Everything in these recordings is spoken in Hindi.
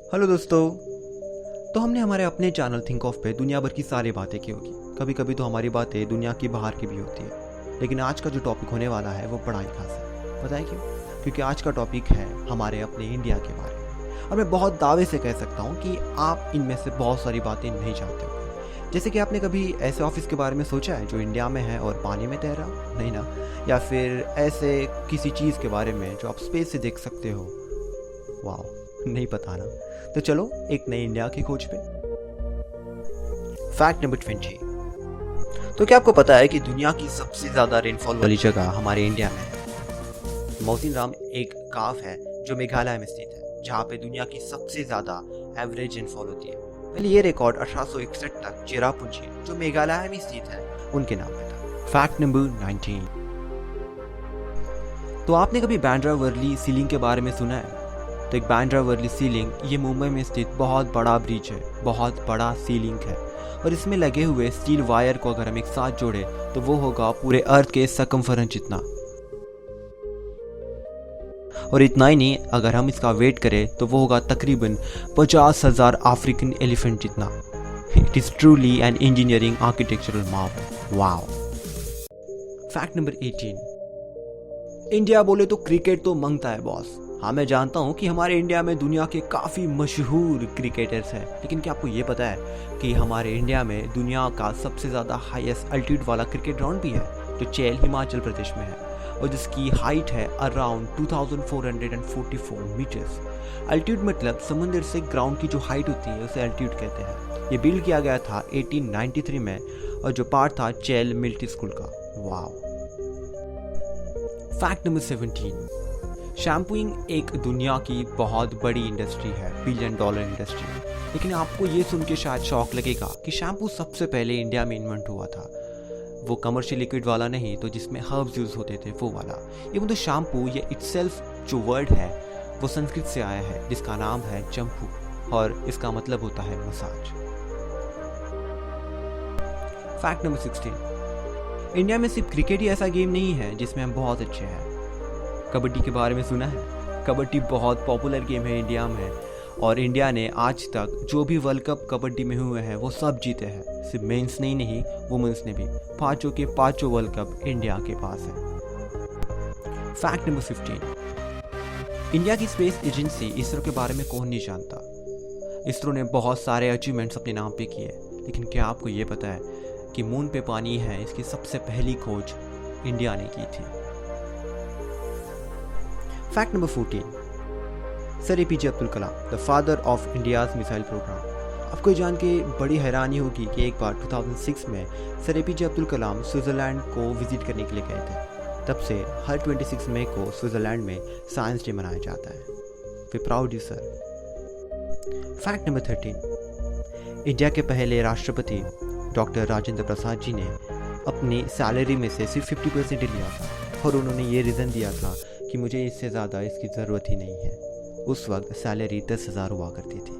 हेलो दोस्तों। तो हमने हमारे अपने चैनल थिंक ऑफ पे दुनिया भर की सारी बातें की होगी। कभी कभी तो हमारी बातें दुनिया की बाहर की भी होती है, लेकिन आज का जो टॉपिक होने वाला है वो बड़ा ही खास है। पता है क्यों? क्योंकि आज का टॉपिक है हमारे अपने इंडिया के बारे में। और मैं बहुत दावे से कह सकता हूँ कि आप इनमें से बहुत सारी बातें नहीं जानते हो। जैसे कि आपने कभी ऐसे ऑफिस के बारे में सोचा है जो इंडिया में है और पानी में तैर रहा? नहीं ना। या फिर ऐसे किसी चीज़ के बारे में जो आप स्पेस से देख सकते हो? वाह, नहीं पता ना। तो चलो एक नई इंडिया की खोज पे। Fact number 20। तो क्या आपको पता है कि दुनिया की सबसे ज्यादा रेनफॉल वाली जगह हमारे इंडिया में है? मौसिनराम एक गांव है जो मेघालय में स्थित है, जहाँ पे दुनिया की सबसे ज्यादा एवरेज रेनफॉल होती है। पहले ये रिकॉर्ड 1861 तक चेरापूंजी, जो मेघालय में स्थित है, उनके नाम पे था। Fact number 19। तो आपने कभी बांद्रा वर्ली सीलिंग के बारे में सुना है? तो एक बांद्रा वर्ली सीलिंग ये मुंबई में स्थित बहुत बड़ा ब्रिज है, बहुत बड़ा सीलिंग है। और इसमें लगे हुए स्टील वायर को अगर हम एक साथ जोड़े तो वो होगा पूरे अर्थ के सकम्फरेंस जितना। और इतना ही नहीं, अगर हम इसका वेट करें तो वो होगा तकरीबन 50,000 अफ्रीकन एलिफेंट जितना। It is truly an engineering architectural Marvel. Wow. Fact number 18। India बोले तो क्रिकेट तो मांगता है बॉस। हाँ, मैं जानता हूँ कि हमारे इंडिया में दुनिया के काफ़ी मशहूर क्रिकेटर्स हैं, लेकिन क्या आपको ये पता है कि हमारे इंडिया में दुनिया का सबसे ज़्यादा हाईएस्ट अल्टीट्यूड वाला क्रिकेट ग्राउंड भी है, जो चेल हिमाचल प्रदेश में है, और जिसकी हाइट है अराउंड 2444 मीटर्स। अल्टीट्यूड मतलब समुद्र से ग्राउंड की जो हाइट होती है उसे अल्टीट्यूड कहते हैं। ये बिल्ड किया गया था 1893 में, और जो पार्ट था चेल मिलिट्री स्कूल का। वाह। Fact number 17। शैम्पूइंग एक दुनिया की बहुत बड़ी इंडस्ट्री है, $1 बिलियन इंडस्ट्री। लेकिन आपको ये सुन के शायद शौक लगेगा कि शैम्पू सबसे पहले इंडिया में इन्वेंट हुआ था। वो कमर्शियल लिक्विड वाला नहीं, तो जिसमें हर्ब्स यूज होते थे वो वाला। इवन तो शैम्पू ये इटसेल्फ जो वर्ड है वो संस्कृत से आया है, जिसका नाम है चंपू, और इसका मतलब होता है मसाज। Fact number 16। इंडिया में सिर्फ क्रिकेट ही ऐसा गेम नहीं है जिसमें हम बहुत अच्छे हैं। कबड्डी के बारे में सुना है? कबड्डी बहुत पॉपुलर गेम है इंडिया में, और इंडिया ने आज तक जो भी वर्ल्ड कप कबड्डी में हुए हैं वो सब जीते हैं। सिर्फ मेंस नहीं, वुमेन्स ने भी। पांचों के पांचों वर्ल्ड कप इंडिया के पास है। Fact number 15। इंडिया की स्पेस एजेंसी इसरो के बारे में कौन नहीं जानता। इसरो ने बहुत सारे अचीवमेंट्स अपने नाम पे किए, लेकिन क्या आपको ये पता है कि मून पे पानी है इसकी सबसे पहली खोज इंडिया ने की थी। Fact number 14। Sir APJ Abdul Kalam, the father of India's missile program. आपको जान के बड़ी हैरानी होगी कि एक बार 2006 में सर एपीजे अब्दुल कलाम स्विट्जरलैंड को विजिट करने के लिए गए थे। तब से हर 26 मई को स्विट्जरलैंड में साइंस डे मनाया जाता है। We proud you sir. Fact number 13। India के पहले राष्ट्रपति डॉक्टर राजेंद्र प्रसाद जी ने अपनी सैलरी में से सिर्फ 50% ही लिया था, और उन्होंने ये रीज़न दिया था कि मुझे इससे ज़्यादा इसकी ज़रूरत ही नहीं है। उस वक्त सैलरी 10,000 हुआ करती थी।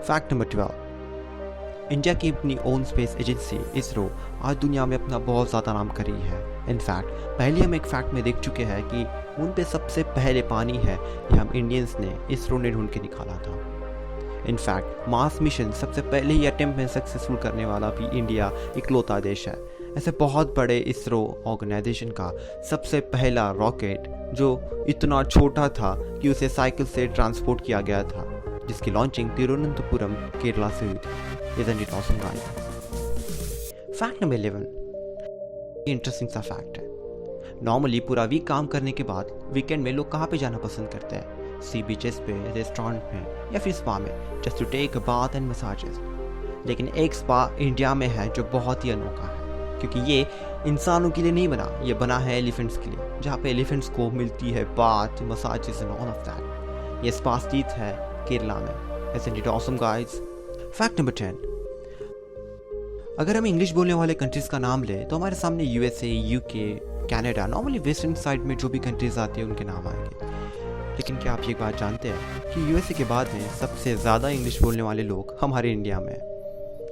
Fact number 12। इंडिया की अपनी ओन स्पेस एजेंसी इसरो आज दुनिया में अपना बहुत ज़्यादा नाम कर रही है। इनफैक्ट पहले हम एक फैक्ट में देख चुके हैं कि मून पे सबसे पहले पानी है, ये हम इंडियंस ने, इसरो ने ढूंढ के निकाला था। इनफैक्ट मार्स मिशन सबसे पहले ही अटेम्प्ट में सक्सेसफुल करने वाला भी इंडिया इकलौता देश है। ऐसे बहुत बड़े इसरो ऑर्गेनाइजेशन का सबसे पहला रॉकेट, जो इतना छोटा था कि उसे साइकिल से ट्रांसपोर्ट किया गया था, जिसकी लॉन्चिंग तिरुवनंतपुरम केरला से हुई थी। Isn't it awesome guys? Fact number 11। Interesting सा फैक्ट है। नॉर्मली पूरा वीक काम करने के बाद वीकेंड में लोग कहाँ पे जाना पसंद करते हैं? सी बीचेस पे, रेस्टोरेंट में, या फिर स्पा में, just to take a bath and massages. लेकिन एक स्पा इंडिया में है जो बहुत ही अनोखा है, क्योंकि ये इंसानों के लिए नहीं बना, ये बना है एलिफेंट्स के लिए, जहाँ पे एलिफेंट्स को मिलती है bath, massages and all of that. ये स्पा स्थित है केरला में। Isn't it awesome guys? Fact number 10। अगर हम इंग्लिश बोलने वाले कंट्रीज का नाम ले तो हमारे सामने USA, UK, Canada, normally western side में जो भी कंट्रीज आती है उनके नाम आएंगे। लेकिन क्या आप ये बात जानते हैं कि यूएसए के बाद में सबसे ज़्यादा इंग्लिश बोलने वाले लोग हमारे इंडिया में,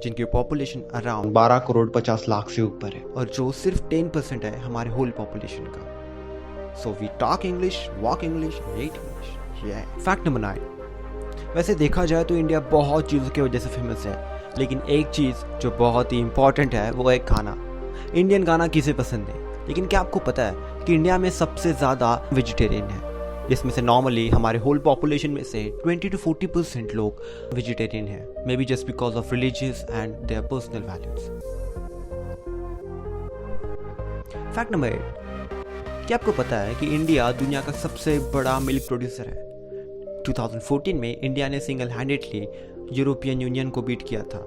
जिनकी पॉपुलेशन अराउंड 12 करोड़ 50 लाख से ऊपर है, और जो सिर्फ 10% है हमारे होल पॉपुलेशन का। So we talk English, walk English, rate English. ये फैक्ट नंबर 9। वैसे देखा जाए तो इंडिया बहुत चीज़ों की वजह से फेमस है, लेकिन एक चीज़ जो बहुत ही इंपॉर्टेंट है वो है खाना। इंडियन खाना किसे पसंद है, लेकिन क्या आपको पता है कि इंडिया में सबसे ज़्यादा वेजिटेरियन है, जिसमें से नॉर्मली हमारे होल पॉपुलेशन में से 20 to 40% लोग वेजिटेरियन हैं, may be just because of religious and their personal values. Fact number 8। क्या आपको पता है कि इंडिया दुनिया का सबसे बड़ा मिल्क प्रोड्यूसर है। 2014 में इंडिया ने सिंगल हैंडेडली यूरोपियन यूनियन को बीट किया था,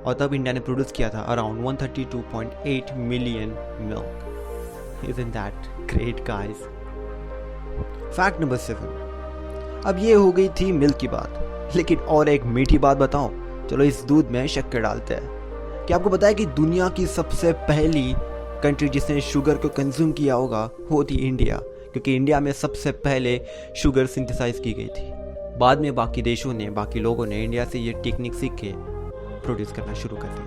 और तब इंडिया ने प्रोड्यूस किया था around 132.8 million milk. Isn't that great guys? Fact number 7। अब ये हो गई थी मिल्क की बात, लेकिन और एक मीठी बात बताऊं, चलो इस दूध में शक्कर डालते हैं। क्या आपको पता है कि दुनिया की सबसे पहली कंट्री जिसने शुगर को कंज्यूम किया होगा वो थी इंडिया, क्योंकि इंडिया में सबसे पहले शुगर सिंथेसाइज की गई थी। बाद में बाकी देशों ने, बाकी लोगों ने इंडिया से ये टेक्निक सीख के प्रोड्यूस करना शुरू कर दिया।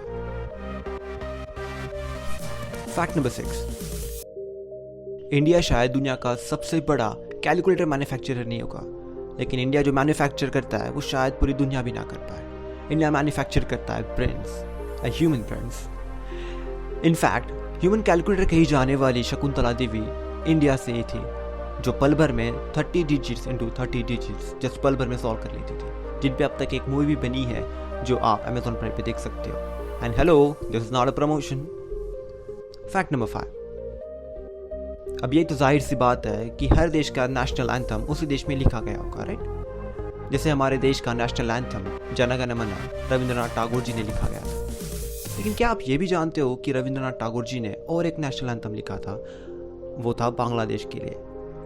Fact number 6। इंडिया शायद दुनिया का सबसे बड़ा कैलकुलेटर मैन्युफैक्चरर नहीं होगा, लेकिन इंडिया जो मैन्युफैक्चर करता है वो शायद पूरी दुनिया भी ना कर पाए। इंडिया मैन्युफैक्चर करता है brains, human brains. In fact human calculator कही जाने वाली शकुंतला देवी इंडिया से ही थी, जो पल भर में 30 डिजिट्स इंटू 30 डिजिट्स जस्ट पल भर में सॉल्व कर लेती थी, जिन पे अब तक एक मूवी भी बनी है जो आप Amazon प्राइम पे देख सकते हो। And hello, this is not a promotion. Fact number 5। अब ये तो जाहिर सी बात है कि हर देश का नेशनल एंथम उसी देश में लिखा गया होगा, राइट? जैसे हमारे देश का नेशनल एंथम जन गण मन रविंद्रनाथ टैगोर जी ने लिखा गया था। लेकिन क्या आप ये भी जानते हो कि रविंद्रनाथ टैगोर जी ने और एक नेशनल एंथम लिखा था, वो था बांग्लादेश के लिए,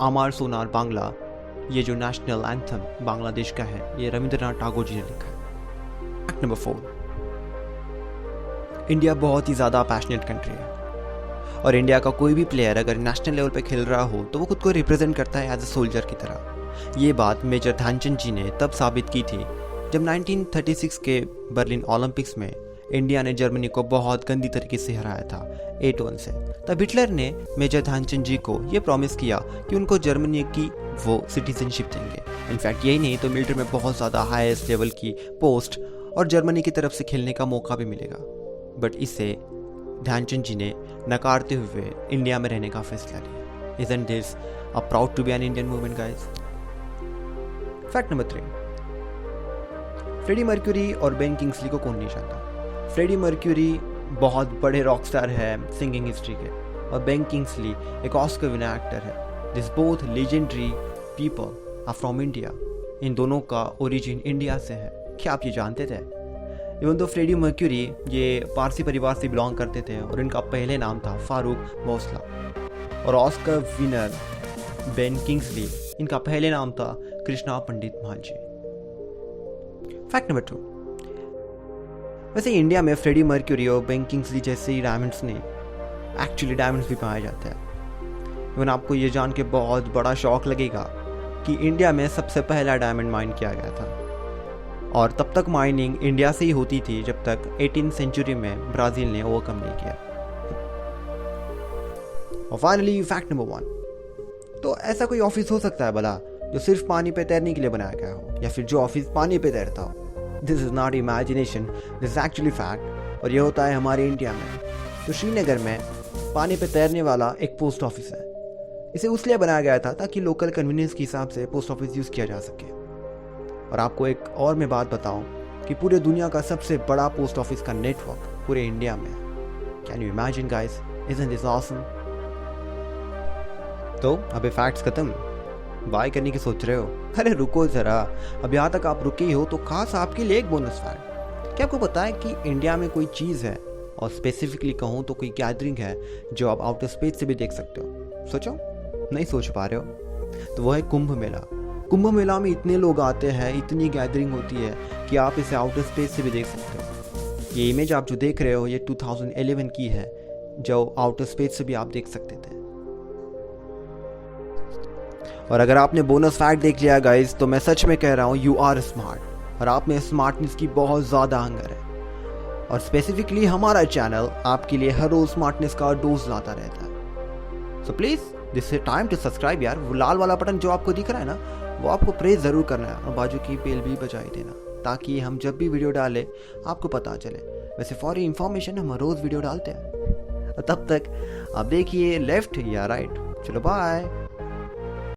अमर सोनार बांग्ला। ये जो नेशनल एंथम बांग्लादेश का है, ये रविंद्रनाथ टैगोर जी ने लिखा है। Fact number 4। इंडिया बहुत ही ज़्यादा पैशनेट कंट्री है, और इंडिया का कोई भी प्लेयर अगर नेशनल लेवल पे खेल रहा हो तो वो खुद को रिप्रेजेंट करता है एज ए सोल्जर की तरह। ये बात मेजर ध्यानचंद जी ने तब साबित की थी जब 1936 के बर्लिन ओलंपिक्स में इंडिया ने जर्मनी को बहुत गंदी तरीके से हराया था 8-1 से। तब हिटलर ने मेजर ध्यानचंद जी को ये प्रॉमिस किया कि उनको जर्मनी की वो सिटीजनशिप देंगे। इनफैक्ट यही नहीं तो मिलिट्री में बहुत ज़्यादा हाईएस्ट लेवल की पोस्ट और जर्मनी की तरफ से खेलने का मौका भी मिलेगा। बट इसे ध्यानचंद जी ने नकारते हुए इंडिया में रहने का फैसला लिया। Isn't this a proud to be an Indian movement, guys? Fact number 3। Freddie Mercury और बेन किंग्सली को कौन नहीं जानता? फ्रेडी मर्क्यूरी बहुत बड़े रॉक स्टार है सिंगिंग हिस्ट्री के, और बेन किंग्सली एक ऑस्कर विनर एक्टर है। This both legendary people are from India. इन दोनों का ओरिजिन इंडिया से है। क्या आप ये जानते थे? इवन तो फ्रेडी मर्क्यूरी ये पारसी परिवार से बिलोंग करते थे और इनका पहले नाम था फारूक भोसला, और ऑस्कर विनर बेन किंग्सली, इनका पहले नाम था कृष्णा पंडित मांझी। Fact number 2। वैसे इंडिया में फ्रेडी मर्क्यूरी और बेन किंग्सली जैसे ही डायमंड्स ने एक्चुअली डायमंड्स भी पाए जाते हैं। इवन आपको ये जान के बहुत बड़ा शौक लगेगा कि इंडिया में सबसे पहला डायमंड माइन किया गया था, और तब तक माइनिंग इंडिया से ही होती थी जब तक 18th सेंचुरी में ब्राज़ील ने ओवरकम नहीं किया। और फाइनली फैक्ट नंबर 1। तो ऐसा कोई ऑफिस हो सकता है भला जो सिर्फ पानी पे तैरने के लिए बनाया गया हो, या फिर जो ऑफिस पानी पे तैरता हो? This is not imagination, this is actually fact, और ये होता है हमारे इंडिया में। तो श्रीनगर में पानी पे तैरने वाला एक पोस्ट ऑफिस है। इसे उसलिए बनाया गया था ताकि लोकल कन्वीनियंस के हिसाब से पोस्ट ऑफिस यूज़ किया जा सके। और आपको एक और मैं बात बताऊं कि पूरे दुनिया का सबसे बड़ा पोस्ट ऑफिस का नेटवर्क पूरे इंडिया में है। Can you imagine guys? Isn't this awesome? तो अबे फैक्ट्स खत्म, बाय करने की सोच रहे हो? अरे रुको जरा, अब यहाँ तक आप रुके हो तो खास आपके लिए एक बोनस फैक्ट। क्या आपको पता है कि इंडिया में कोई चीज़ है, और स्पेसिफिकली कहूँ तो कोई गैदरिंग है जो आप आउटर स्पेस से भी देख सकते हो? सोचो, नहीं सोच पा रहे हो? तो वो है कुंभ मेला। कुंभ मेला में इतने लोग आते हैं, इतनी गैदरिंग होती है कि आप इसे आउटर स्पेस से भी देख सकते हो। ये इमेज आप जो देख रहे हो ये 2011 की है, जो आउटर स्पेस से भी आप देख सकते थे। और अगर आपने बोनस फैक्ट देख लिया गाइस, तो मैं सच में कह रहा हूँ यू आर स्मार्ट, और आप में स्मार्टनेस की बहुत ज़्यादा हंगर है। और स्पेसिफिकली हमारा चैनल आपके लिए हर रोज स्मार्टनेस का डोज लाता रहता है। So please this is time to subscribe यार। वो लाल वाला बटन जो आपको दिख रहा है ना, वो आपको प्रेस ज़रूर करना है और बाजू की बेल भी बजाई देना, ताकि हम जब भी वीडियो डालें आपको पता चले। वैसे फॉर इन्फॉर्मेशन हम रोज़ वीडियो डालते हैं। तब तक आप देखिए लेफ्ट या राइट। चलो बाय।